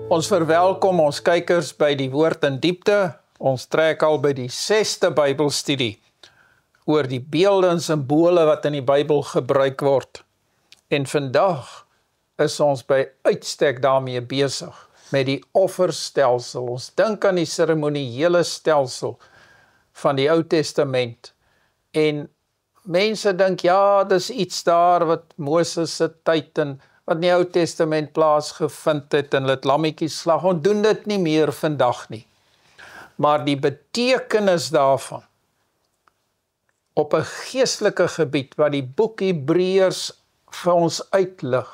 Ons verwelkom ons kykers by die Woord in Diepte. Ons trek al by die 6de Bybelstudie oor die beelde en simbole wat in die Bybel gebruik word. En vandag is ons by uitstek daarmee besig met die offerstelsel. Ons dink aan die seremoniële stelsel van die Ou Testament. En mense dink, ja, dis iets daar wat Moses se tyd en wat in die Ou Testament plaasgevind het en het lammetjies slag. Ons doen dit nie meer vandag nie. Maar die betekenis daarvan op 'n geestelike gebied wat die boek Hebreërs vir ons uitlig.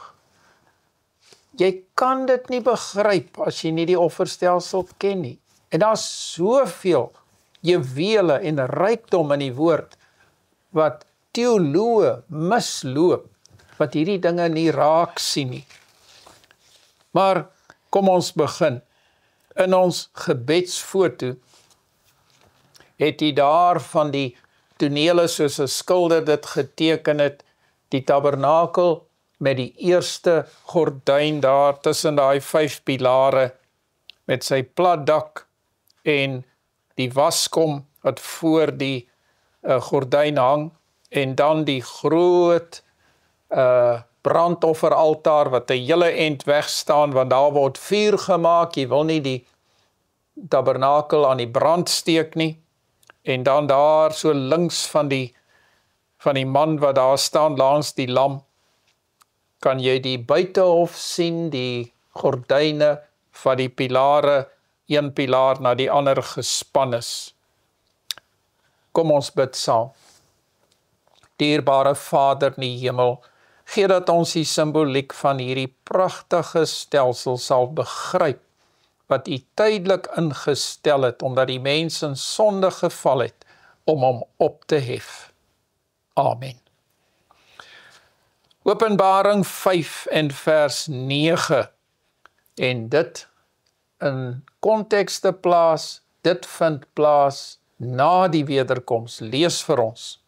Jy kan dit nie begryp as jy nie die offerstelsel ken nie. En daar's soveel juwele en rykdom in die woord wat teoloë misloop, wat hierdie dinge nie raak sien nie. Maar kom ons begin. In ons gebedsfoto het hy daar van die tonele soos 'n skilder dit geteken het, die tabernakel met die eerste gordyn daar tussen daai 5 pilare met sy plat dak en die waskom wat voor die gordyn hang en dan die groot brandofferaltaar wat 'n hele end weg staan, want daar word vuur gemaak, jy wil nie die tabernakel aan die brand steek nie, en dan daar so links van die man wat daar staan langs die lam, kan jy die buitehof sien, die gordyne van die pilare, een pilaar na die ander gespan is. Kom ons bid saam. Dierbare Vader in die hemel, gee dat ons die simboliek van hierdie pragtige stelsel sal begryp, wat U tydelik ingestel het, omdat die mens in sonde geval het, om hom op te hef. Amen. Openbaring 5 en vers 9, en dit in konteks te plaas, dit vind plaas na die wederkoms. Lees vir ons.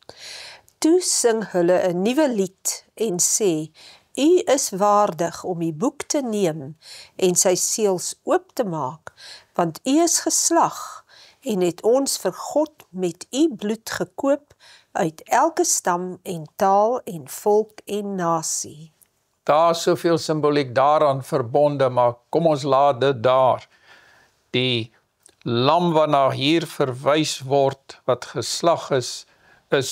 Toe sing hulle 'n nuwe lied en sê, U is waardig om die boek te neem en sy seels oop te maak, want U is geslag en het ons vir God met U bloed gekoop uit elke stam en taal en volk en nasie. Daar is soveel simboliek daaraan verbonde, maar kom ons laat dit daar. Die lam waarna hier verwys word, wat geslag is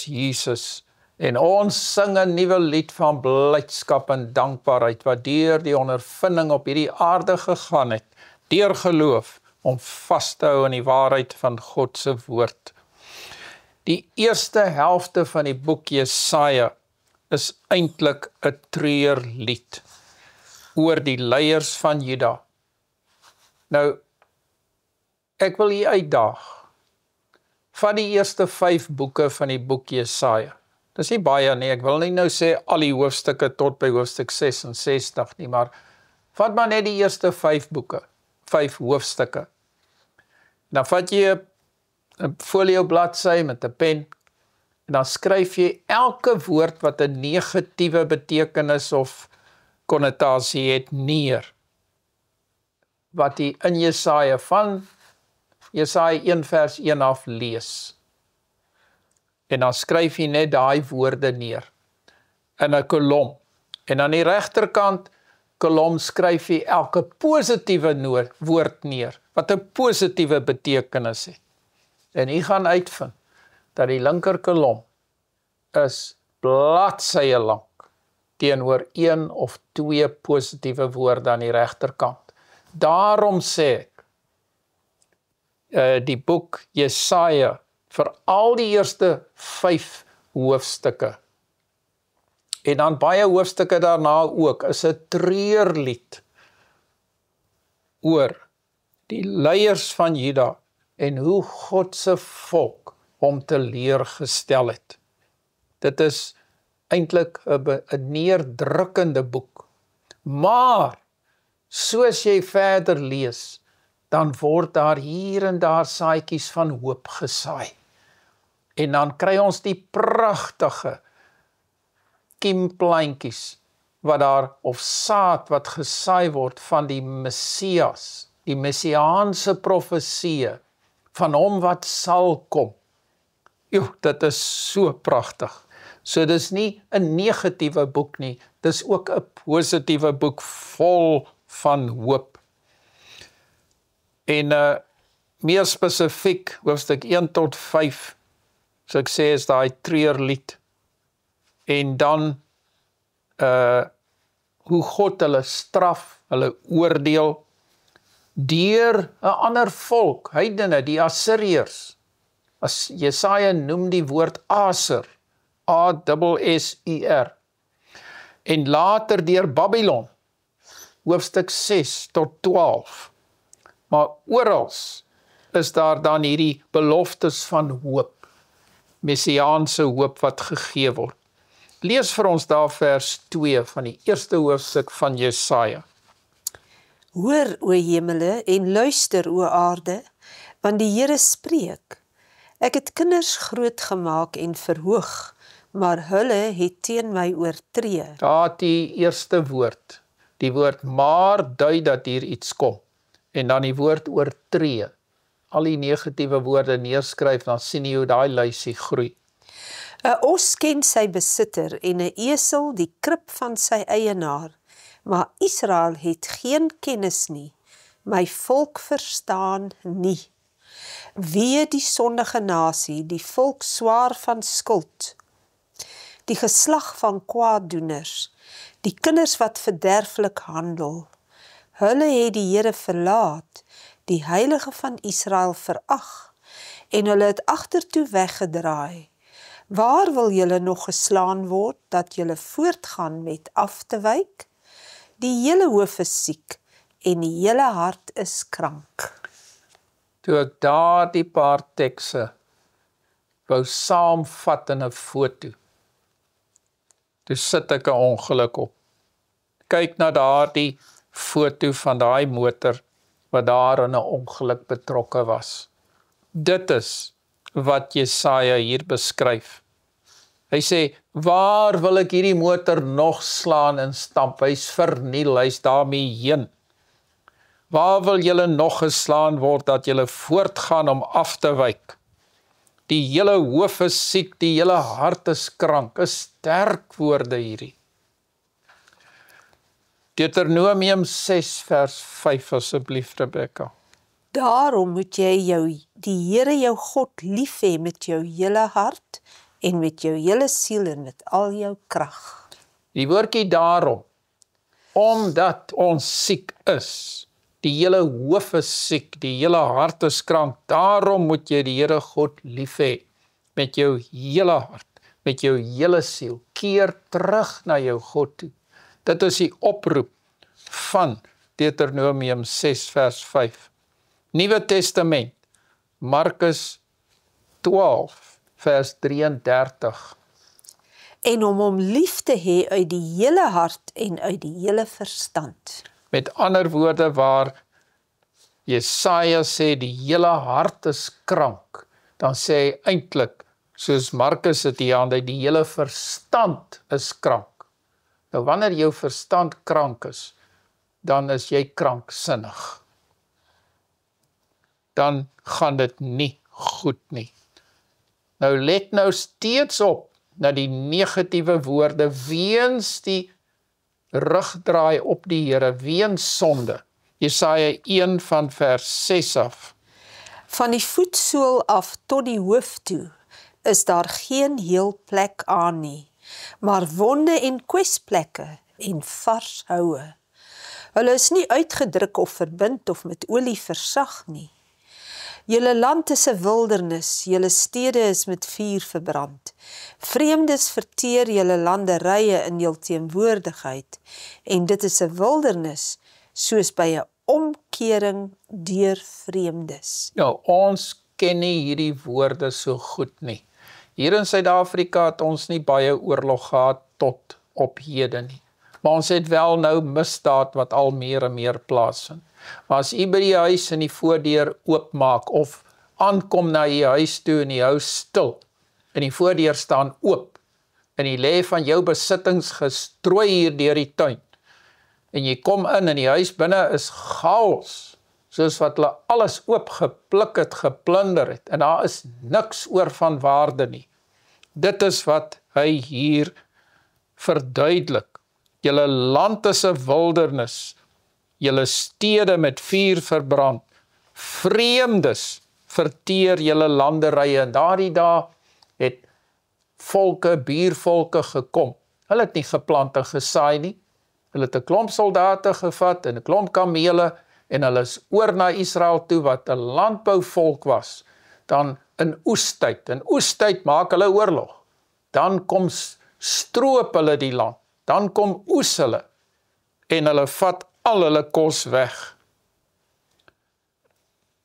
Jesus. En ons sing 'n nuwe lied van blydskap en dankbaarheid, wat deur die ondervinding op hierdie aarde gegaan het, deur geloof, om vas te hou in die waarheid van God se woord. Die eerste helfte van die boek Jesaja is eintlik 'n treurlied oor die leiers van Juda. Nou, ek wil hier uitdaag van die eerste 5 boeke van die boek Jesaja. Dis nie baie nie, ek wil nie nou sê al die hoofstukke tot by hoofstuk 66 nie, maar vat maar net die eerste 5 boeke, 5 hoofstukke. Dan vat jy 'n folio bladsy met 'n pen, en dan skryf jy elke woord wat 'n negatiewe betekenis of konnotasie het neer. Wat jy in Jesaja van Jesaja 1 vers 1 af lees. En dan skryf jy net daai woorde neer in 'n kolom. En aan die regterkant kolom skryf jy elke positiewe woord neer, wat 'n positiewe betekenis het. En jy gaan uitvind dat die linker kolom is bladsye lank teenoor 1 of 2 positiewe woorde aan die regterkant. Daarom sê ek, die boek Jesaja, vir al die eerste 5 hoofstukke, en dan baie hoofstukke daarna ook, is 'n treurlied oor die leiers van Juda, en hoe God se volk hom teleurgestel het. Dit is eintlik 'n neerdrukkende boek, maar soos jy verder lees, dan word daar hier en daar saadjies van hoop gesaai. En dan kry ons die pragtige kiemplantjies wat daar, of saad wat gesaai word van die Messias, die messiaanse profeseë, van hom wat sal kom. Jo, dit is so pragtig. So dis nie 'n negatiewe boek nie, dis ook 'n positiewe boek vol van hoop. En meer spesifiek, hoofstuk 1 tot 5, so ek sê is daai treurlied. En dan hoe God hulle straf, hulle oordeel, deur 'n ander volk, heidene, die Assiriërs. As Jesaja noem die woord Aser, A-S-S-U-R. En later deur Babylon, hoofstuk 6 tot 12. Maar orals is daar dan hierdie beloftes van hoop, messiaanse hoop wat gegee word. Lees vir ons daar vers 2 van die eerste hoofstuk van Jesaja. Hoor, o hemele, en luister, o aarde, want die Here spreek. Ek het kinders grootgemaak en verhoog, maar hulle het teen my oortree. Daar die eerste woord. Die woord maar dui dat hier iets kom. En dan die woord oortree. Al die negatiewe woorde neerskryf, dan sien jy hoe daai lysie groei. 'n Os ken sy besitter en 'n esel die krib van sy eienaar, maar Israel het geen kennis nie, my volk verstaan nie. Wee die sondige nasie, die volk swaar van skuld, die geslag van kwaaddoeners, die kinders wat verderflik handel. Hulle het die Here verlaat, die Heilige van Israel verag, en hulle het agtertoe weggedraai. Waar wil julle nog geslaan word, dat julle voortgaan met af te wyk? Die hele hoof is siek, en die hele hart is krank. Toe ek daar die paar tekste wou saamvat in 'n foto, toe sit ek 'n ongeluk op. Kyk na daardie foto van daai motor wat daar in 'n ongeluk betrokke was. Dit is wat Jesaja hier beskryf. Hy sê, waar wil ek hierdie motor nog slaan en stamp? Hy's verniel, hy's daarmee heen. Waar wil julle nog geslaan word, dat julle voortgaan om af te wyk? Die hele hoof is siek, die hele hart is krank, is sterk woorde hierdie. Deuteronomium 6 vers 5 asseblief, Rebecca. Daarom moet jy die Here jou God lief hê met jou hele hart en met jou hele siel en met al jou krag. Die woordjie daarom, omdat ons siek is, die hele hoof is siek, die hele hart is krank, daarom moet jy die Here God lief hê met jou hele hart, met jou hele siel. Keer terug na jou God toe. Dit is die oproep van Deuteronomium 6 vers 5. Nuwe Testament, Markus 12 vers 33. En om hom lief te hê uit die hele hart en uit die hele verstand. Met ander woorde, waar Jesaja sê die hele hart is krank, dan sê hy eintlik, soos Markus dit hier aan, die hele verstand is krank. Nou wanneer jou verstand krank is, dan is jy kranksinnig. Dan gaan dit nie goed nie. Nou let nou steeds op na die negatiewe woorde weens die rugdraai op die Here, weens sonde. Jesaja 1 van vers 6 af. Van die voetsool af tot die hoof toe is daar geen heel plek aan nie, maar wonde en kwesplekke en vars houe. Hulle is nie uitgedruk of verbind of met olie versag nie. Julle land is 'n wildernis, julle stede is met vuur verbrand. Vreemdes verteer julle landerye in jul teenwoordigheid, en dit is 'n wildernis, soos by 'n omkering deur vreemdes. Ja, ons ken nie hierdie woorde so goed nie. Hier in Suid-Afrika het ons nie baie oorlog gehad tot op hede nie. Maar ons het wel nou misdaad wat al meer en meer plaasvind. Maar as jy by die huis en die voordeur oopmaak of aankom na jy huis toe en die huis stil en die voordeur staan oop, en jy lê van jou besittings gestrooi hier deur die tuin, en jy kom in en die huis binne is chaos, soos wat hulle alles oopgepluk het, geplunder het, en daar is niks oor van waarde nie. Dit is wat hy hier verduidelik. Julle land is 'n wildernis, julle stede met vuur verbrand, vreemdes verteer julle landerye, en daardie dae het volke, buurvolke gekom. Hulle het nie geplant en gesaai nie, hulle het 'n klomp soldate gevat en 'n klomp kamele, en hulle is oor na Israel toe, wat 'n landbouvolk was, dan in oestyd. In oestyd maak hulle oorlog, dan kom stroop hulle die land, dan kom oes hulle, en hulle vat al hulle kos weg.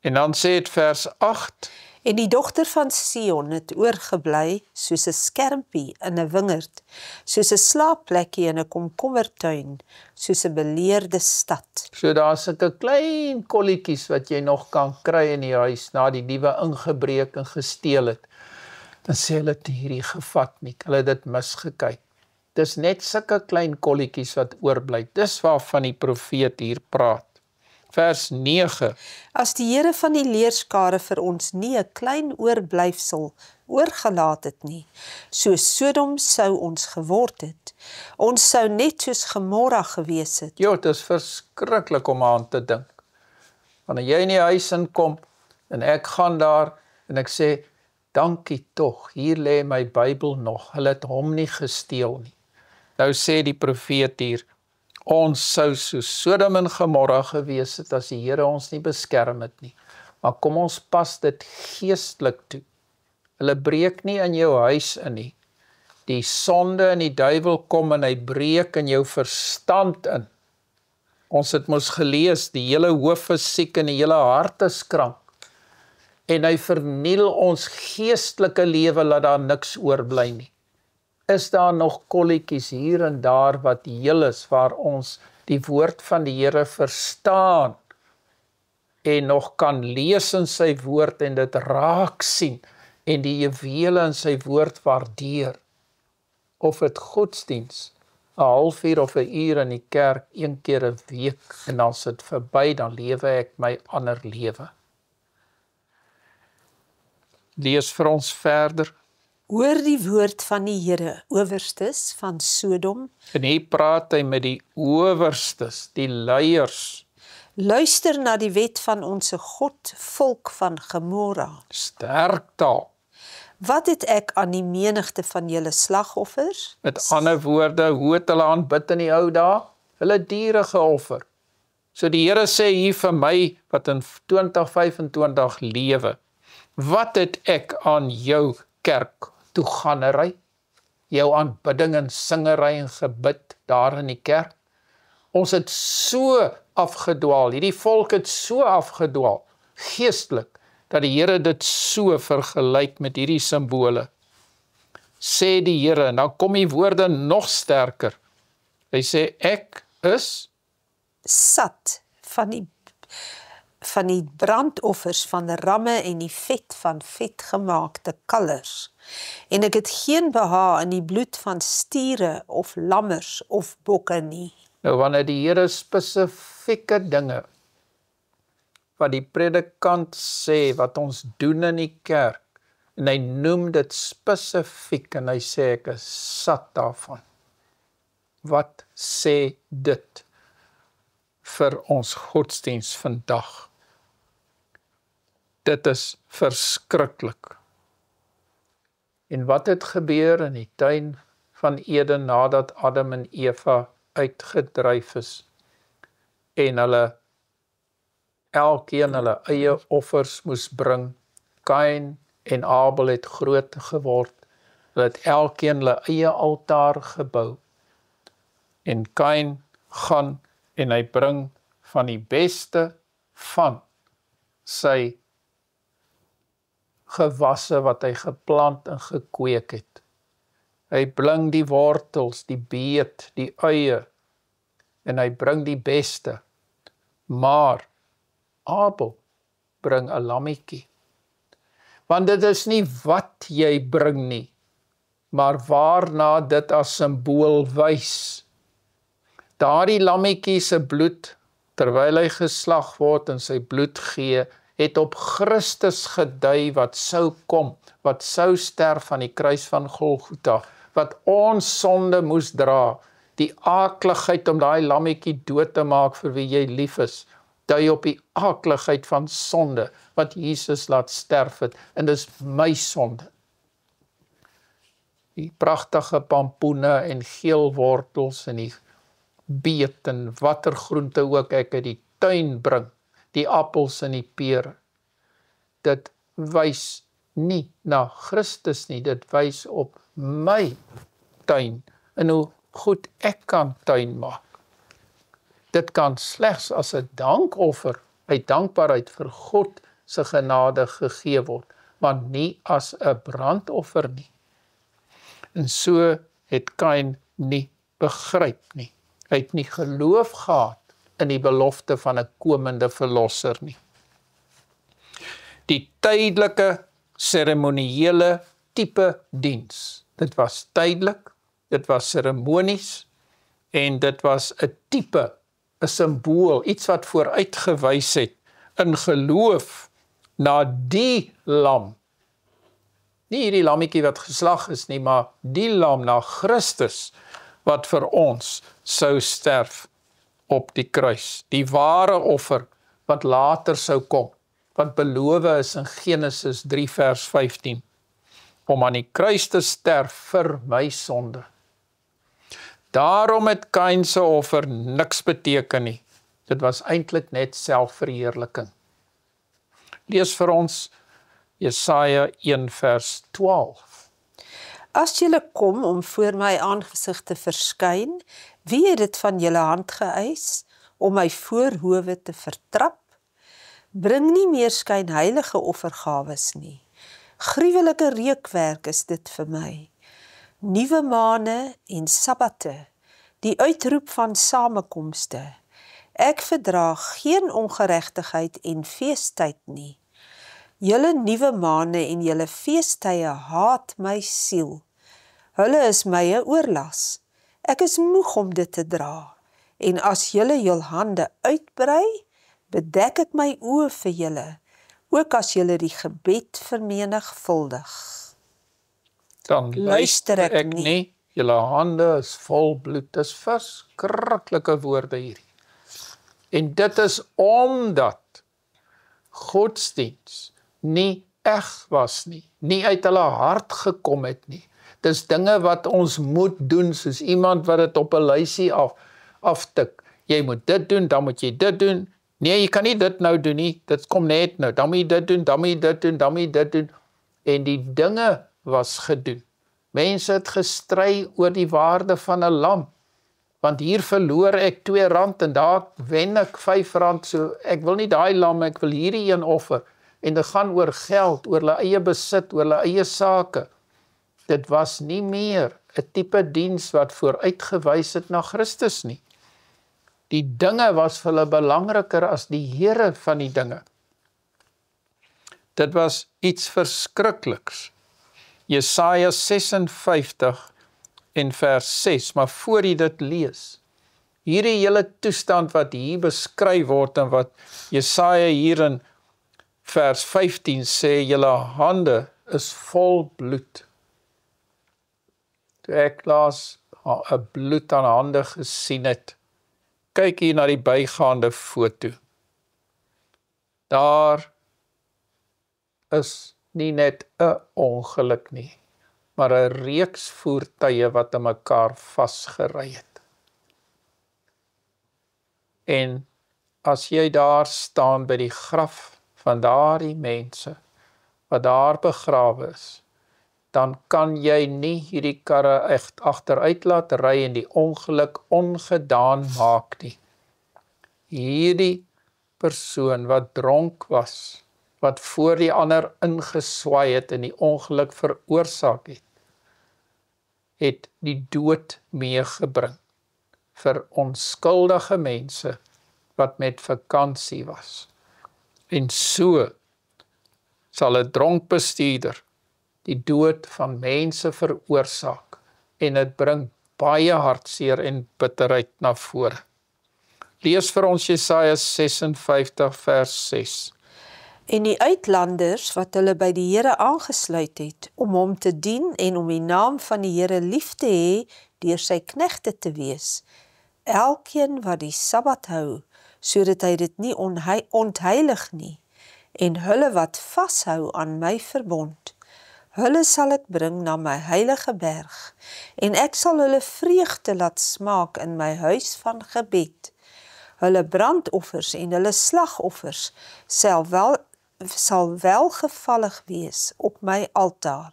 En dan sê het vers 8, En die dogter van Sion het oorgebly soos 'n skermpie in 'n wingerd, soos 'n slaapplekkie in 'n komkommertuin, soos 'n beleerde stad. So daar is 'n klein kolletjies wat jy nog kan kry in die huis, na die diewe ingebreek en gesteel het. Dan sê hulle het hierdie gevat nie, hulle het dit misgekyk. Dis net sulke klein kolletjies wat oorbly. Dis waarvan die profeet hier praat. Vers 9. As die Here van die leerskare vir ons nie 'n klein oorblyfsel oorgelaat het nie, soos Sodom sou ons geword het. Ons sou net soos Gomorra gewees het. Jo, dit is verskriklik om aan te dink. Wanneer jy in die huis inkom, en ek gaan daar, en ek sê, dankie tog, hier lê my Bybel nog, hulle het hom nie gesteel nie. Nou sê die profeet hier, ons sou soos Sodom en Gomorra gewees het, as die Here ons nie beskerm het nie. Maar kom ons pas dit geestelik toe. Hulle breek nie in jou huis in nie. Die sonde en die duiwel kom en hy breek in jou verstand in. Ons het mos gelees, die hele hoof is siek en die hele hart is krank. En hy verniel ons geestelike lewe, laat daar niks oorbly nie. Is daar nog kolletjies hier en daar wat heel is, waar ons die woord van die Here verstaan, en nog kan lees in sy woord, en dit raak sien, en die juwele in sy woord waardeer, of het godsdiens, 'n halfuur of 'n uur in die kerk, een keer 'n week, en as dit verby, dan lewe ek my ander lewe. Lees vir ons verder. Hoor die woord van die Here, owerstes van Sodom. En hier praat hy met die owerstes, die leiers. Luister na die wet van ons God, volk van Gomorra. Sterk taal. Wat het ek aan die menigte van julle slagoffers? Met ander woorde, hoe het hulle aanbid in die ou dae? Hulle diere geoffer. So die Here sê hier vir my, wat in 2025 lewe, wat het ek aan jou kerk toeganery, jou aanbidding en singery en gebid daar in die kerk? Ons het so afgedwaal, hierdie volk het so afgedwaal, geestelik, dat die Here dit so vergelyk met hierdie simbole. Sê die Here, nou kom die woorde nog sterker. Hy sê, ek is sat van die brandoffers van ramme en die vet van vetgemaakte kalvers. En ek het geen behaag in die bloed van stiere of lammers of bokke nie. Nou wanneer die Here spesifieke dinge wat die predikant sê, wat ons doen in die kerk, en hy noem dit spesifiek, en hy sê ek is sat daarvan. Wat sê dit vir ons godsdiens vandag? Dit is verskriklik. En wat het gebeur in die tuin van Eden nadat Adam en Eva uitgedryf is en hulle elkeen hulle eie offers moes bring? Kain en Abel het groot geword. Hulle het elkeen hulle eie altaar gebou. En Kain gaan en hy bring van die beste van sy gewasse wat hy geplant en gekweek het. Hy bring die wortels, die beet, die eie, en hy bring die beste. Maar Abel bring 'n lammetjie. Want dit is nie wat jy bring nie, maar waarna dit as simbool wys. Daardie lammetjie se bloed, terwyl hy geslag word en sy bloed gee, het op Christus gedui wat sou kom, wat sou sterf aan die kruis van Golgotha, wat ons sonde moes dra, die aakligheid om daai lammetjie dood te maak vir wie jy lief is, dui op die aakligheid van sonde, wat Jesus laat sterf het, en dis my sonde. Die pragtige pampoene en geelwortels en die beet en watter groente ook ek uit die tuin bring, die appels en die pere. Dit wys nie na Christus nie, dit wys op my tuin en hoe goed ek kan tuin maak. Dit kan slegs as 'n dankoffer uit dankbaarheid vir God se genade gegee word, maar nie as 'n brandoffer nie. En so het Kain nie begryp nie. Hy het nie geloof gehad in die belofte van 'n komende verlosser nie. Die tydelike seremoniële tipe diens, dit was tydelik, dit was seremonies en dit was 'n tipe, 'n simbool, iets wat vooruitgewys het in geloof na die lam. Nie hierdie lammetjie wat geslag is nie, maar die lam na Christus wat vir ons sou sterf op die kruis. Die ware offer wat later sou kom, wat beloof is in Genesis 3 vers 15, om aan die kruis te sterf vir my sonde. Daarom het Kain se offer niks beteken nie. Dit was eintlik net selfverheerliking. Lees vir ons Jesaja 1 vers 12. As julle kom om voor my aangesig te verskyn, wie het dit van julle hand geëis, om my voorhoewe te vertrap? Bring nie meer skynheilige offergawes nie. Gruwelike reukwerk is dit vir my. Nuwe maane en sabbate, die uitroep van samekomste. Ek verdra geen ongeregtigheid en feestyd nie. Julle nuwe maane en julle feestye haat my siel. Hulle is my 'n oorlas. Ek is moeg om dit te dra. En as julle jul hande uitbrei, bedek ek my oë vir julle, ook as julle die gebed vermenigvuldig. Dan luister ek nie, julle hande is vol bloed. Dis verskriklike woorde hierdie. En dit is omdat godsdiens nie eg was nie, nie uit hulle hart gekom het nie. Dis dinge wat ons moet doen, soos iemand wat dit op 'n lysie aftik. Jy moet dit doen, dan moet jy dit doen. Nee, jy kan nie dit nou doen nie, dit kom net nou. Dan moet jy dit doen, dan moet jy dit doen, dan moet jy dit doen. En die dinge was gedoen. Mense het gestry oor die waarde van 'n lam. Want hier verloor ek R2 en daar wen ek R5. So ek wil nie daai lam, ek wil hierdie een offer. En dit gaan oor geld, oor hulle eie besit, oor hulle eie sake. Dit was nie meer 'n tipe diens wat vooruitgewys het na Christus nie. Die dinge was vir hulle belangriker as die Here van die dinge. Dit was iets verskrikliks. Jesaja 56 en vers 6, maar voor jy dit lees, hierdie hele toestand wat hier beskryf word en wat Jesaja hier in vers 15 sê, julle hande is vol bloed. Toe ek laas 'n bloed aan hande gesien het, kyk hier na die bygaande foto. Daar is nie net 'n ongeluk nie, maar 'n reeks voertuie wat aan mekaar vasgery het. En as jy daar staan by die graf van daardie mense wat daar begrawe is, dan kan jy nie hierdie karre echt agteruit laat ry en die ongeluk ongedaan maak nie. Hierdie persoon wat dronk was, wat voor die ander ingeswaai het en die ongeluk veroorsaak het die dood meegebring vir onskuldige mense wat met vakansie was. En so sal 'n dronk bestuurder die dood van mense veroorsaak en dit bring baie hartseer en bitterheid na vore. Lees vir ons Jesaja 56 vers 6. En die uitlanders wat hulle by die Here aangesluit het, om hom te dien en om die naam van die Here lief te hê, deur sy knegte te wees, elkeen wat die Sabbat hou, sodat hy dit nie ontheilig nie, en hulle wat vashou aan my verbond, hulle sal ek bring na my heilige berg, en ek sal hulle vreugde laat smaak in my huis van gebed. Hulle brandoffers en hulle slagoffers sal welgevallig wees op my altaar,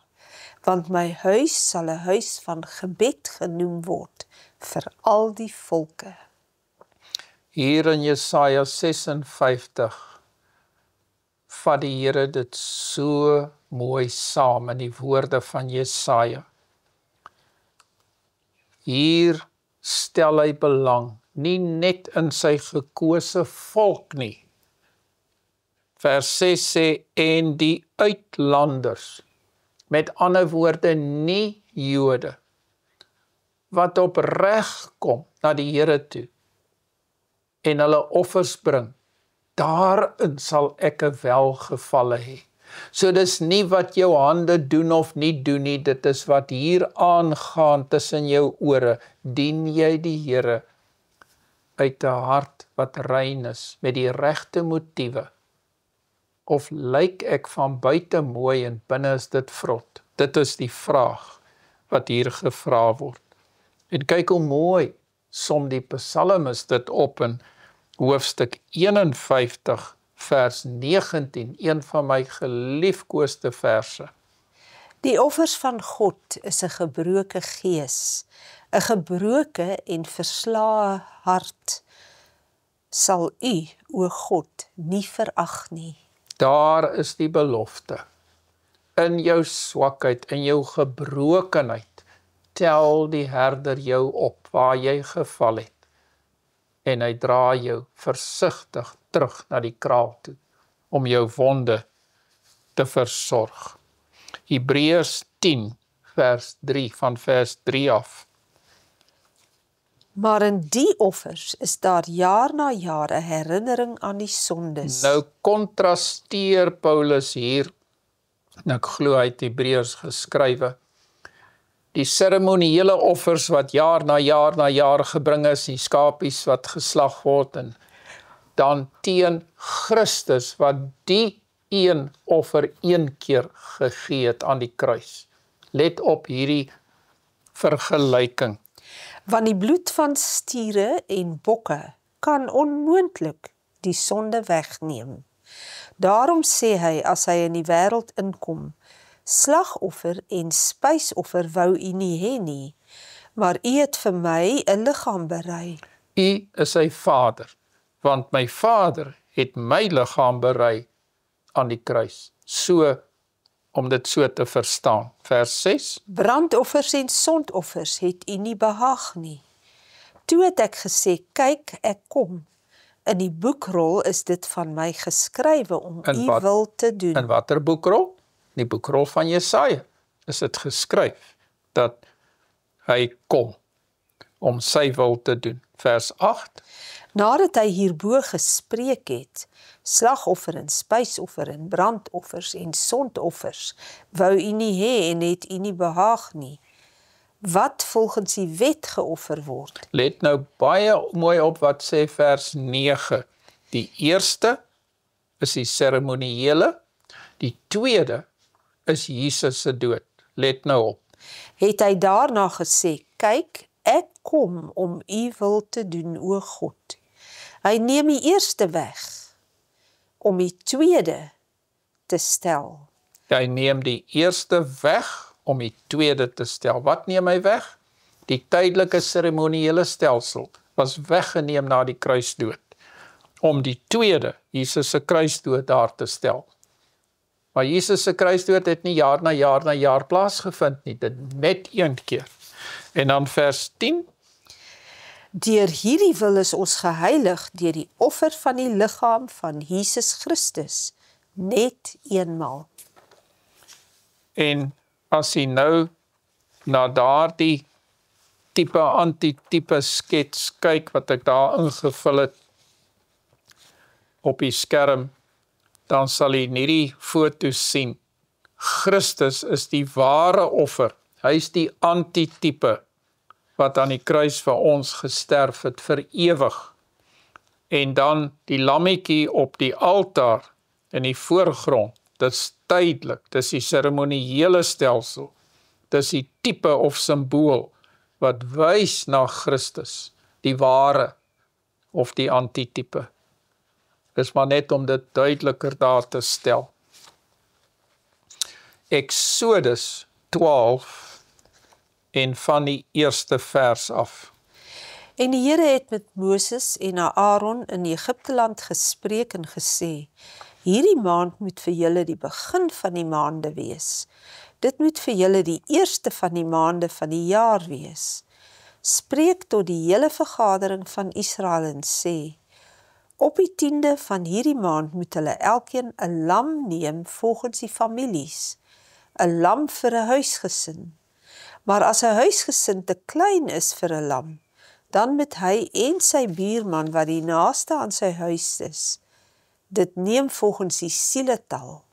want my huis sal 'n huis van gebed genoem word vir al die volke. Hier in Jesaja 56 vat die Here dit so mooi saam in die woorde van Jesaja. Hier stel hy belang nie net in sy gekose volk nie. Vers 6 sê, en die uitlanders, met ander woorde nie Jode, wat opreg kom na die Here toe, en hulle offers bring, daarin sal ek 'n welgevalle hê. So dis nie wat jou hande doen of nie doen nie, dit is wat hier aangaan tussen jou ore. Dien jy die Here uit 'n hart wat rein is, met die regte motiewe? Of lyk ek van buite mooi en binne is dit vrot? Dit is die vraag wat hier gevra word. En kyk hoe mooi som die psalmis dit op in hoofstuk 51 vers 19, een van my geliefkoeste verse. Die offers van God is 'n gebroke gees, 'n gebroke en verslae hart sal u, o God, nie verag nie. Daar is die belofte. In jou swakheid, in jou gebrokenheid, tel die herder jou op waar jy geval het. En hy dra jou versigtig terug na die kraal toe, om jou wonde te versorg. Hebreërs 10 vers 3, van vers 3 af. Maar in die offers is daar jaar na jaar 'n herinnering aan die sondes. Nou kontrasteer Paulus hier, en ek glo hy het Hebreërs geskrywe, die seremoniële offers wat jaar na jaar gebring is, die skapies wat geslag word, en dan teen Christus wat die een offer een keer gegee het aan die kruis. Let op hierdie vergelyking. Want die bloed van stiere en bokke kan onmoontlik die sonde wegneem. Daarom sê hy, as hy in die wêreld inkom, slagoffer en spysoffer wou u nie hê nie, maar u het vir my 'n liggaam berei. U is sy Vader, want my Vader het my liggaam berei aan die kruis. So, om dit so te verstaan. Vers 6. Brandoffers en sondoffers het u nie behaag nie. Toe het ek gesê, kyk, ek kom. In die boekrol is dit van my geskrywe om u wil te doen. In watter boekrol? Die boekrol van Jesaja is dit geskryf dat hy kom om sy wil te doen. Vers 8. Nadat hy hierbo gespreek het, slagoffer en spysoffer en brandoffers en sondoffers, wou u nie hê en het u nie behaag nie. Wat volgens die wet geoffer word? Let nou baie mooi op wat sê vers 9. Die eerste is die seremoniële, die tweede is Jesus se dood. Let nou op. Het hy daarna gesê, kyk, ek kom om u wil te doen, o God. Hy neem die eerste weg, om die tweede te stel. Hy neem die eerste weg, om die tweede te stel. Wat neem hy weg? Die tydelike seremoniële stelsel was weggeneem na die kruisdood, om die tweede, Jesus se kruisdood, daar te stel. Maar Jesus se kruisdood het nie jaar na jaar plaasgevind nie, dit net een keer. En dan vers 10. Deur hierdie wil is ons geheilig deur die offer van die liggaam van Jesus Christus, net eenmaal. En as jy nou na daardie tipe antitype skets kyk wat ek daar ingevul het op die skerm, dan sal jy hierdie foto's sien. Christus is die ware offer. Hy is die antitype wat aan die kruis vir ons gesterf het vir ewig. En dan die lammetjie op die altaar in die voorgrond, dit is tydelik, dit is die seremoniële stelsel, dit is die tipe of symbool wat wys na Christus, die ware of die antitype. Dis maar net om dit duideliker daar te stel. Exodus 12 en van die eerste vers af. En die Here het met Moses en Aaron in Egipteland gespreek en gesê, hierdie maand moet vir julle die begin van die maande wees. Dit moet vir julle die eerste van die maande van die jaar wees. Spreek tot die hele vergadering van Israel en sê, op die 10de van hierdie maand moet hulle elkeen 'n lam neem volgens die families, 'n lam vir 'n huisgesin. Maar as 'n huisgesin te klein is vir 'n lam, dan moet hy en sy buurman wat die naaste aan sy huis is, dit neem volgens die sieletal.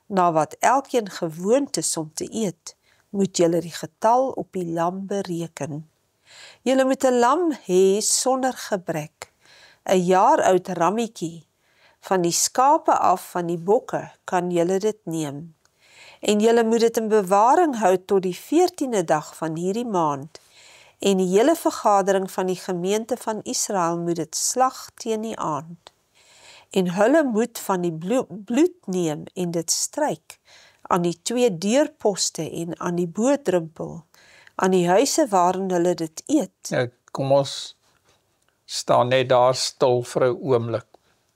Na wat elkeen gewoond is om te eet, moet julle die getal op die lam bereken. Julle moet 'n lam hê sonder gebrek, 'n jaar oud rammetjie. Van die skape af van die bokke kan julle dit neem. En julle moet dit in bewaring hou tot die 14de dag van hierdie maand. En die hele vergadering van die gemeente van Israel moet dit slag teen die aand. En hulle moet van die bloed neem en dit stryk aan die 2 deurposte en aan die bodrumpel, aan die huise waarin hulle dit eet. Ja, kom ons staan net daar stil vir 'n oomblik.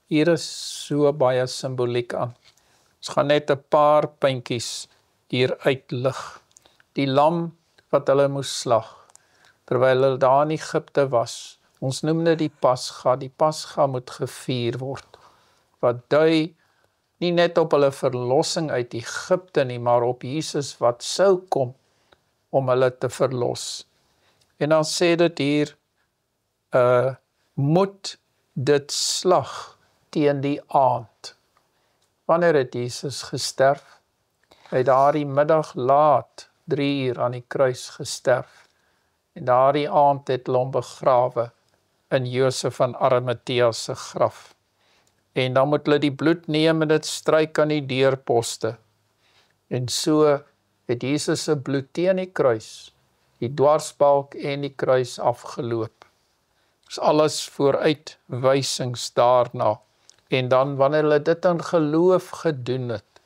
Hier is so baie simboliek aan. Ons gaan net 'n paar puntjies hier uitlig. Die lam wat hulle moes slag, terwyl hulle daar in Egipte was. Ons noem dit die Pasga. Die Pasga moet gevier word. Wat dui nie net op hulle verlossing uit Egipte nie, maar op Jesus wat sou kom om hulle te verlos. En dan sê dit hier, moet dit slag teen die aand. Wanneer het Jesus gesterf? Hy het daardie middag laat, 3 uur aan die kruis gesterf. En daardie aand het hulle hom begrawe in Josef van Arimatea se graf. En dan moet hulle die bloed neem en dit stryk aan die deurposte. En so het Jesus se bloed teen die kruis, die dwarsbalk en die kruis afgeloop. Dis alles vooruitwysings daarna. En dan wanneer hulle dit in geloof gedoen het,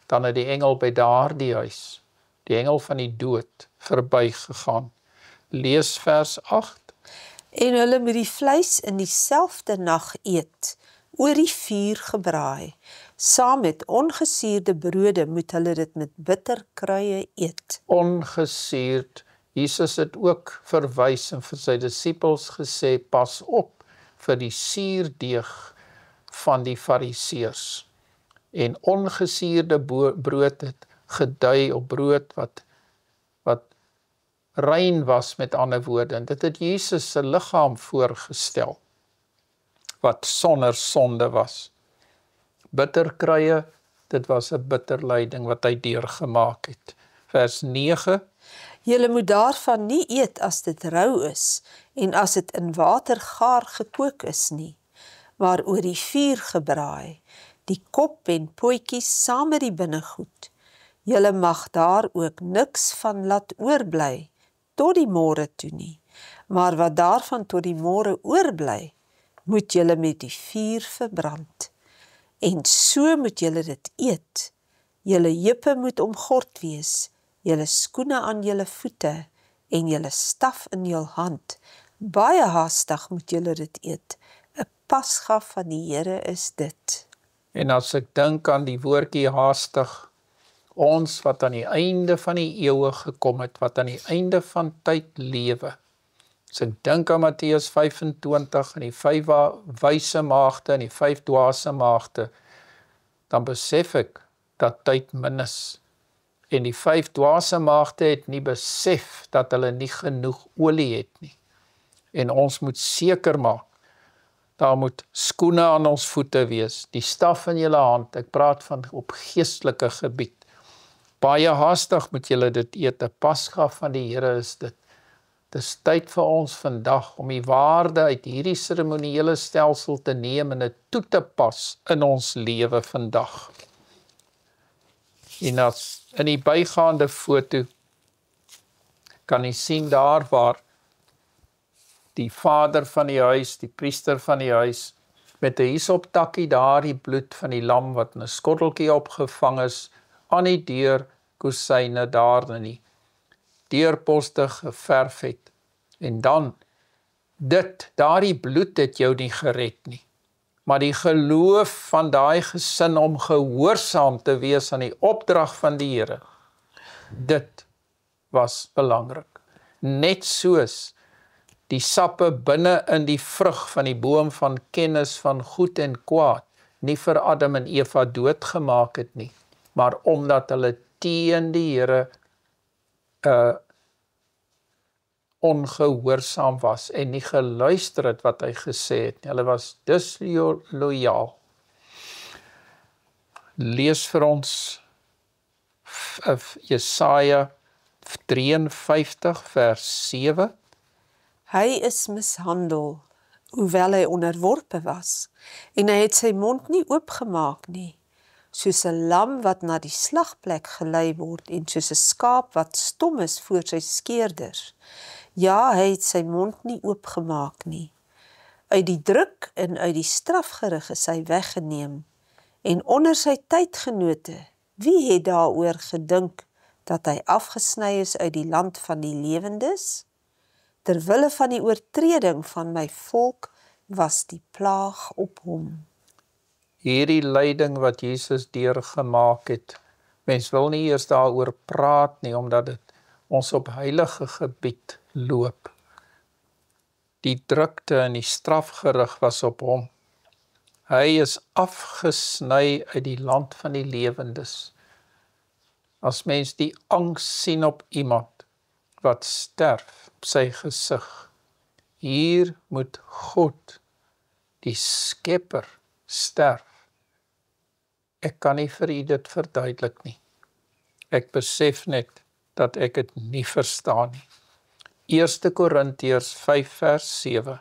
dan het die engel by daardie huis, die engel van die dood, verbygegaan. Lees vers 8. En hulle moet die vleis in dieselfde nag eet, oor die vuur gebraai. Saam met ongesuurde brode moet hulle dit met bitterkruie eet. Ongesuurd. Jesus het ook verwys en vir sy disippels gesê, pas op vir die suurdeeg van die fariseërs. En ongesuurde brood het gedui op brood wat rein was, met ander woorde. En dit het Jesus se liggaam voorgestel, wat sonder sonde was. Bitterkruie, dit was 'n bitter lyding wat hy deurgemaak het. Vers 9. Julle moet daarvan nie eet as dit rou is, en as dit in water gaar gekook is nie, maar oor die vuur gebraai, die kop en potjies saam met die binnegoed. Julle mag daar ook niks van laat oorbly, tot die môre toe nie, maar wat daarvan tot die môre oorbly, moet julle met die vuur verbrand. En so moet julle dit eet. Julle heupe moet omgord wees, julle skoene aan julle voete, en julle staf in julle hand. Baie haastig moet julle dit eet. 'n Pasga van die Here is dit. En as ek dink aan die woordjie haastig, ons wat aan die einde van die eeue gekom het, wat aan die einde van tyd lewe. As ek dink aan Matteus 25 en die 5 wyse maagde en die 5 dwaase maagde, dan besef ek dat tyd min is. En die 5 dwaase maagde het nie besef dat hulle nie genoeg olie het nie. En ons moet seker maak, daar moet skoene aan ons voete wees, die staf in julle hand, ek praat van op geestelike gebied. Baie haastig moet julle dit eet, 'n pasga van die Here is dit. Dit is tyd vir ons vandag om die waarde uit hierdie seremoniële stelsel te neem en dit toe te pas in ons lewe vandag. En as in die bygaande foto kan jy sien daar waar die vader van die huis, die priester van die huis, met 'n hisoptakkie daar die bloed van die lam wat in 'n skotteltjie opgevang is, aan die deurkosyne daar in die deurposte geverf het. En dan, daardie bloed het jou nie gered nie. Maar die geloof van daai gesin om gehoorsaam te wees aan die opdrag van die Here, dit was belangrik. Net soos die sappe binne in die vrug van die boom van kennis van goed en kwaad nie vir Adam en Eva doodgemaak het nie, maar omdat hulle teen die Here ongehoorsaam was en nie geluister het wat hy gesê het nie. Hulle was disloyaal. Lees vir ons Jesaja 53 vers 7. Hy is mishandel, hoewel hy onderworpe was, en hy het sy mond nie oopgemaak nie, soos 'n lam wat na die slagplek gelei word, en soos 'n skaap wat stom is voor sy skeerders. Ja, hy het sy mond nie oopgemaak nie. Uit die druk en uit die strafgerig is hy weggeneem, en onder sy tydgenote, wie het daaroor gedink, dat hy afgesny is uit die land van die lewendes? Terwille van die oortreding van my volk was die plaag op hom. Hierdie lyding wat Jesus deurgemaak het, mens wil nie eers daaroor praat nie, omdat dit ons op heilige gebied loop. Die drukte en die strafgerig was op hom. Hy is afgesny uit die land van die lewendes. As mens die angs sien op iemand wat sterf op sy gesig, hier moet God, die Skepper, sterf. Ek kan nie vir u dit verduidelik nie. Ek besef net dat ek dit nie verstaan nie. 1 Korintiërs 5 vers 7.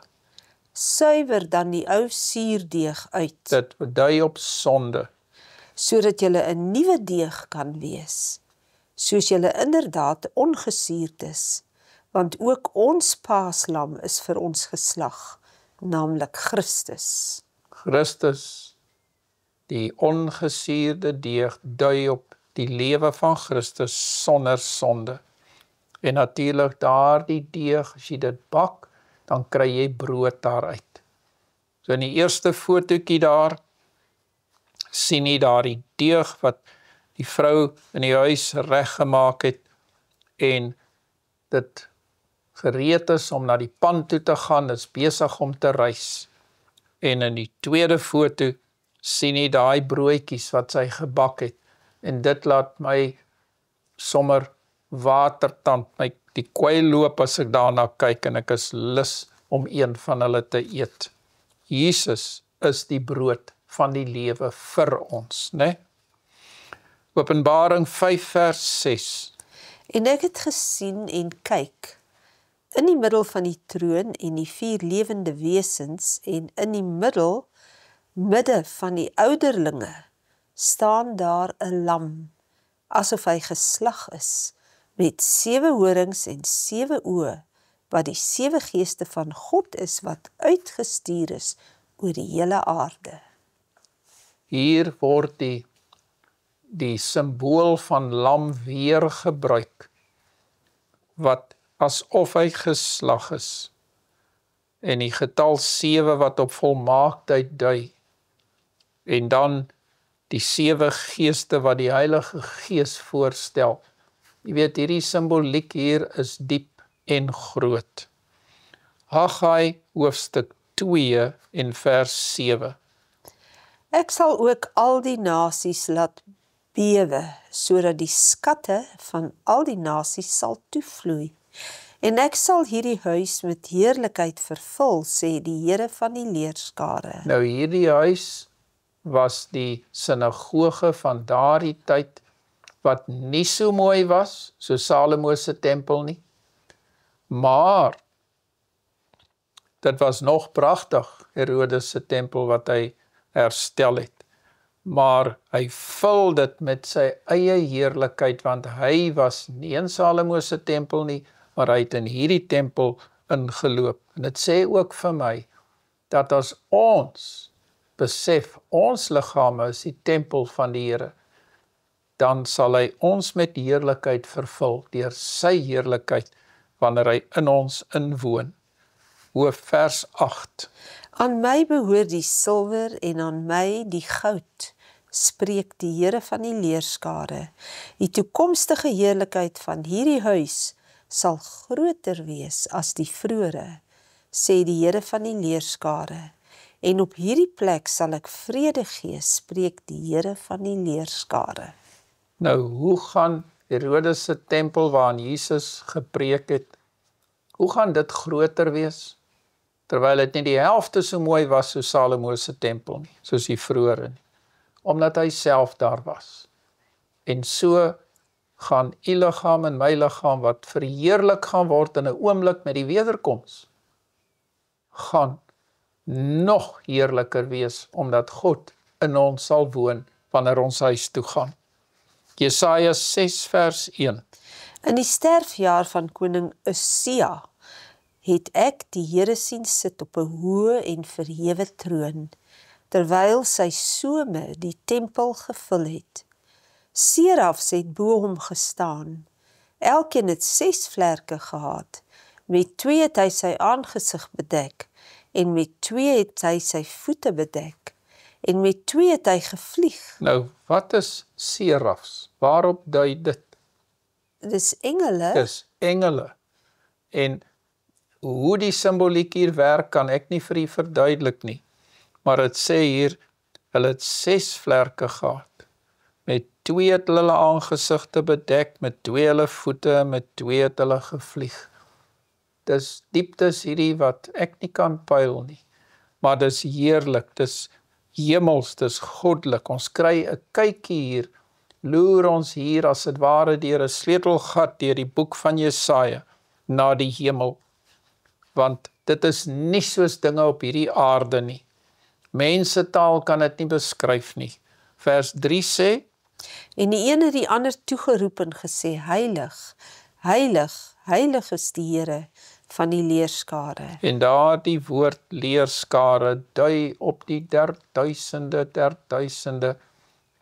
Suiwer dan die ou suurdeeg uit, Dit dui op sonde, sodat julle 'n nuwe deeg kan wees, soos julle inderdaad ongesuurd is, want ook ons paaslam is vir ons geslag, naamlik Christus. Christus, die ongesuurde deeg, dui op die lewe van Christus sonder sonde. En natuurlik daardie deeg, as jy dit bak, dan kry jy brood daaruit. So in die eerste fotootjie daar, sien jy daardie deeg wat die vrou in die huis reggemaak het, en dit gereed is om na die pan toe te gaan, is besig om te rys. En in die tweede foto, sien jy daai broodjies wat sy gebak het, en dit laat my sommer watertand, die kwyl loop as ek daarna kyk, en ek is lus om een van hulle te eet. Jesus is die brood van die lewe vir ons, né? Openbaring 5 vers 6. En ek het gesien en kyk, in die middel van die troon en die 4 lewende wesens, en in die midde van die ouderlinge, staan daar 'n lam, asof hy geslag is, met 7 horings en 7 oë, wat die 7 geeste van God is, wat uitgestuur is oor die hele aarde. Hier word die simbool van lam weer gebruik, wat asof hy geslag is, en die getal 7 wat op volmaaktheid dui, en dan die 7 geeste wat die Heilige Gees voorstel. Jy weet, hierdie simboliek hier is diep en groot. Haggai hoofstuk 2 en vers 7. Ek sal ook al die nasies laat bewe, sodat die skatte van al die nasies sal toevloei. En ek sal hierdie huis met heerlikheid vervul, sê die Here van die leerskare. Nou hierdie huis was die sinagoge van daardie tyd, wat nie so mooi was, so Salomo se tempel nie, maar dit was nog pragtig, Herodes se tempel wat hy herstel het. Maar hy vul dit met sy eie heerlikheid, want hy was nie in Salomo se tempel nie, maar hy het in hierdie tempel ingeloop. En dit sê ook vir my, dat as ons besef, ons liggame is die tempel van die Here, dan sal hy ons met heerlikheid vervul, deur sy heerlikheid, wanneer hy in ons inwoon. Vers 8. Aan my behoort die silwer en aan my die goud, spreek die Here van die leerskare. Die toekomstige heerlikheid van hierdie huis sal groter wees as die vroeëre, sê die Here van die leerskare. En op hierdie plek sal ek vrede gee, spreek die Here van die leerskare. Nou, hoe gaan Herodes se tempel waarin Jesus gepreek het, hoe gaan dit groter wees? Terwyl dit nie die helfte so mooi was soos Salomo se tempel nie, soos die vroeëre nie, omdat hy self daar was. En so gaan u liggaam en my liggaam, wat verheerlik gaan word in 'n oomblik met die wederkoms, gaan nog heerliker wees, omdat God in ons sal woon, wanneer ons huis toe gaan. Jesaja 6 vers 1. In die sterfjaar van koning Usia, het ek die Here sien sit op 'n hoë en verhewe troon, terwyl sy some die tempel gevul het. Serafs het bo hom gestaan, elkeen het 6 vlerke gehad, met 2 het hy sy aangesig bedek, en met 2 het hy sy voete bedek, en met 2 het hy gevlieg. Nou, wat is serafs? Waarop dui dit? Dis engele. Dis engele. En hoe die simboliek hier werk, kan ek nie vir u verduidelik nie. Maar het sê hier, hulle het 6 vlerke gehad. Met 2 het hulle aangesigte bedek, met 2 hulle voete, met 2 het hulle gevlieg. Dis dieptes hierdie wat ek nie kan pyl nie. Maar dis heerlik, dis hemels, dis goddelik. Ons kry 'n kykie hier, loer ons hier as dit ware deur 'n sleutelgat deur die boek van Jesaja na die hemel. Want dit is nie soos dinge op hierdie aarde nie. Mensetaal kan dit nie beskryf nie. Vers 3 sê, En die een het die ander toegeroep en gesê, Heilig, heilig, heilig is die Here van die leerskare. en daardie woord leerskare dui op die 1000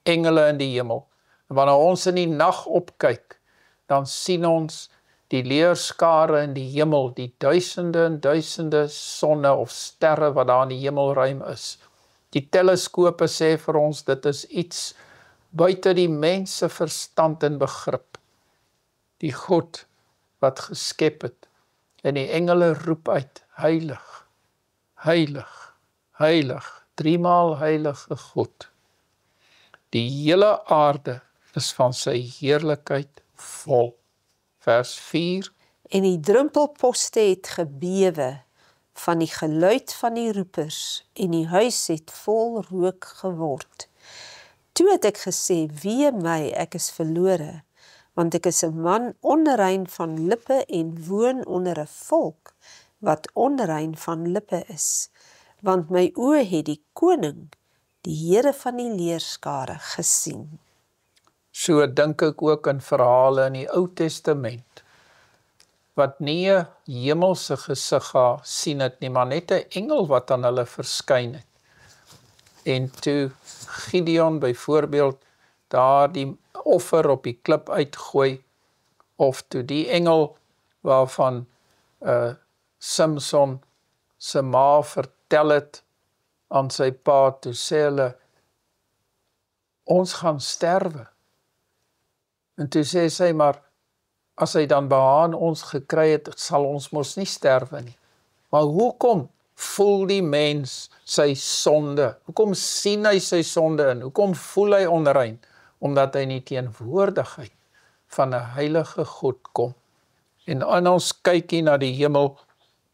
engele in die hemel. En wanneer ons in die nag opkyk, dan sien ons die leerskare in die hemel, die duisende en duisende sonne of sterre wat daar in die hemelruim is. Die teleskope sê vir ons, dit is iets buite die mens se verstand en begrip. Die God wat geskep het, en die engele roep uit, heilig, heilig, heilig, 3 maal heilige God. Die hele aarde is van sy heerlikheid vol. Vers 4. En die drumpelposte het gebewe van die geluid van die roepers, en die huis het vol rook geword. Toe het ek gesê, wee my, ek is verlore, want ek is 'n man onrein van lippe en woon onder 'n volk wat onrein van lippe is, want my oë het die koning, die Here van die leerskare, gesien. So dink ek ook in verhale in die Ou Testament, wat nie 'n hemelse gesig sien het nie, maar net 'n engel wat aan hulle verskyn het. En toe Gideon byvoorbeeld daar die offer op die klip uitgooi, of toe die engel waarvan Samson se ma vertel het aan sy pa, toe sê hulle, ons gaan sterwe. En toe sê sy, maar as hy dan behaan ons gekry het, sal ons mos nie sterwe nie. Maar hoekom voel die mens sy sonde? Hoekom sien hy sy sonde in? Hoekom voel hy onrein? omdat hy in die teenwoordigheid van 'n heilige God kom. En in ons kykie na die hemel,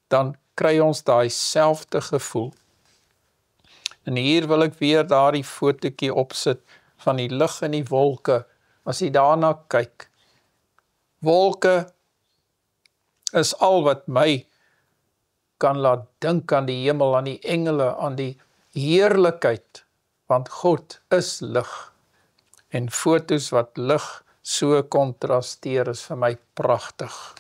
dan kry ons daai selfde gevoel. En hier wil ek weer daardie fotootjie opsit van die lig en die wolke, as jy daarna kyk. Wolke is al wat my kan laat dink aan die hemel, aan die engele, aan die heerlikheid, want God is lig. En fotos wat lig so kontrasteer is vir my pragtig.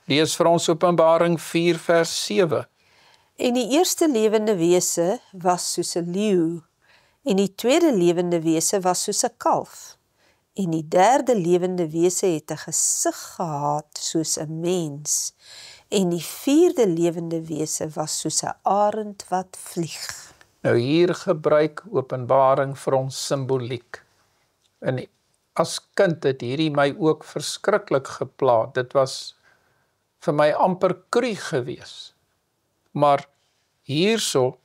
Lees vir ons Openbaring 4 vers 7. En die eerste lewende wese was soos 'n leeu, en die tweede lewende wese was soos 'n kalf, en die derde lewende wese het 'n gesig gehad soos 'n mens, en die vierde lewende wese was soos 'n arend wat vlieg. Nou hier gebruik Openbaring vir ons simboliek. En as kind het hierdie my ook verskriklik gepla. Dit was vir my amper kruig gewees. Maar hierso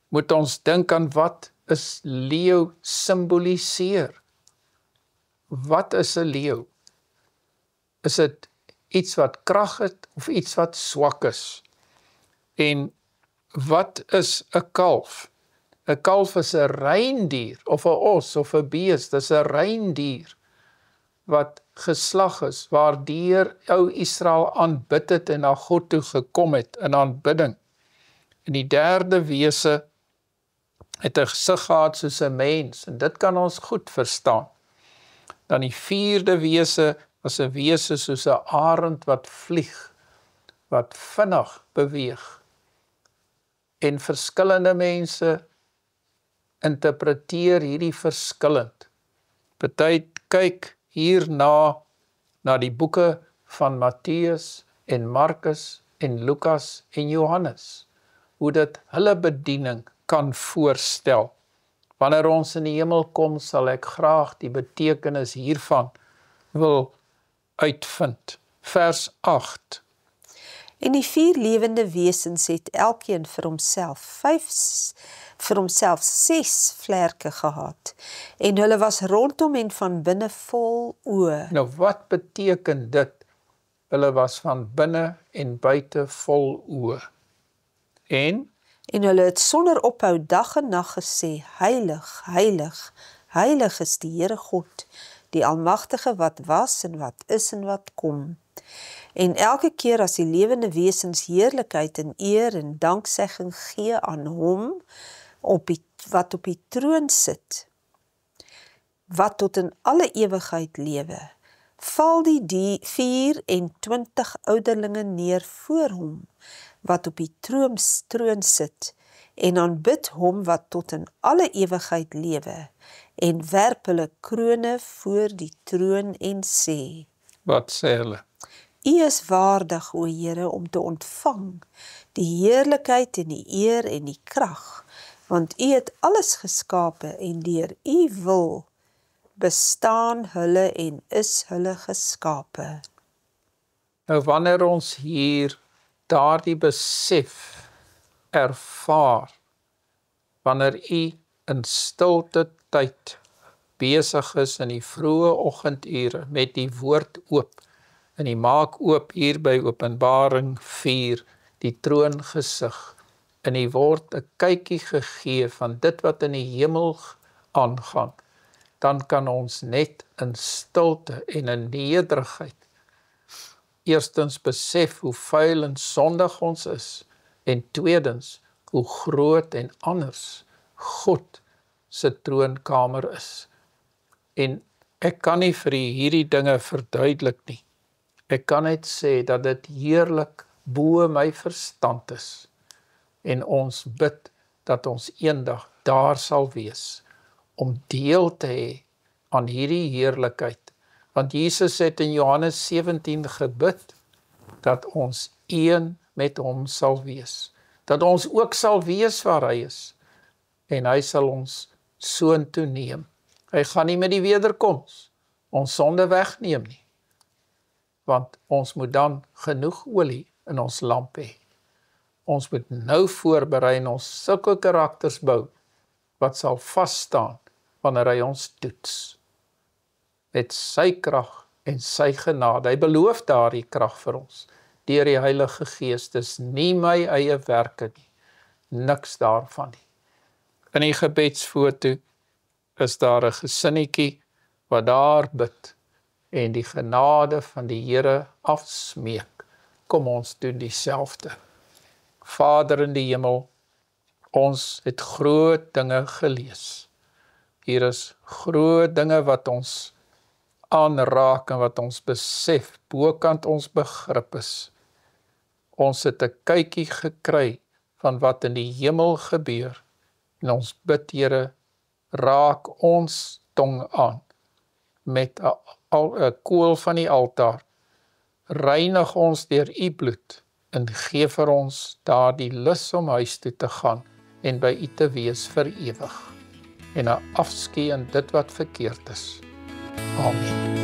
moet ons dink aan wat is leeu simboliseer. Wat is 'n leeu? Is dit iets wat krag het of iets wat swak is? En wat is 'n kalf? 'n Kalf is 'n reindier of 'n os of 'n bees. Dis 'n reindier wat geslag is, waardeur ou Israel aanbid het en na God toe gekom het in aanbidding. En die derde wese het 'n gesig gehad soos 'n mens, en dit kan ons goed verstaan. Dan die vierde wese was 'n wese soos 'n arend wat vlieg, wat vinnig beweeg. En verskillende mense interpreteer hierdie verskillend. Party kyk hierna na die boeke van Matteus en Markus en Lukas en Johannes, hoe dit hulle bediening kan voorstel. Wanneer ons in die hemel kom, sal ek graag die betekenis hiervan wil uitvind. Vers 8. En die vier lewende wesens het elkeen vir homself 6 vlerke gehad, en hulle was rondom en van binne vol oë. Nou wat beteken dit? Hulle was van binne en buite vol oë. En hulle het sonder ophou dag en nag gesê, heilig, heilig, heilig is die Here God, die Almagtige wat was en wat is en wat kom. En elke keer as die lewende wesens heerlikheid en eer en danksegging gee aan hom, wat op die troon sit, wat tot in alle ewigheid lewe, val die 24 ouderlinge neer voor hom, wat op die troon sit, en aanbid hom wat tot in alle ewigheid lewe, en werp hulle krone voor die troon en sê, wat sê hulle? U is waardig, o Here, om te ontvang die heerlikheid en die eer en die krag, want U het alles geskape en deur U wil bestaan hulle en is hulle geskape. Nou wanneer ons hier daardie besef ervaar, wanneer U in stilte tyd besig is in die vroeë oggendure met die woord oop, en U maak oop hier by Openbaring 4 die troongesig, en U word 'n kykie gegee van dit wat in die hemel aangaan, dan kan ons net in stilte en in nederigheid eerstens besef hoe vuil en sondig ons is, en tweedens hoe groot en anders God se troonkamer is. En ek kan nie vir hierdie dinge verduidelik nie. Ek kan net sê dat dit heerlik bo my verstand is, en ons bid dat ons eendag daar sal wees, om deel te hê aan hierdie heerlikheid. Want Jesus het in Johannes 17 gebid, dat ons een met hom sal wees, dat ons ook sal wees waar hy is, en hy sal ons soontoe neem. Hy gaan nie met die wederkoms ons sonde wegneem nie, want ons moet dan genoeg olie in ons lamp hê. Ons moet nou voorberei en ons sulke karakters bou, wat sal vasstaan wanneer hy ons toets. Met sy krag en sy genade. Hy beloof daardie krag vir ons. Deur die Heilige Gees, dis nie my eie werke nie. Niks daarvan nie. In die gebedsfoto is daar 'n gesinnetjie wat daar bid en die genade van die Here afsmeek. Kom ons doen dieselfde. Vader in die hemel, ons het groot dinge gelees. Hier is groot dinge wat ons aanraak en wat ons besef, bokant ons begrip is. Ons het 'n kykie gekry van wat in die hemel gebeur. En ons bid, Here, raak ons tong aan met 'n kool van die altaar. Reinig ons deur u bloed en gee vir ons daardie lus om huis toe te gaan en by u te wees vir ewig. En 'n afskeid in dit wat verkeerd is. Amen.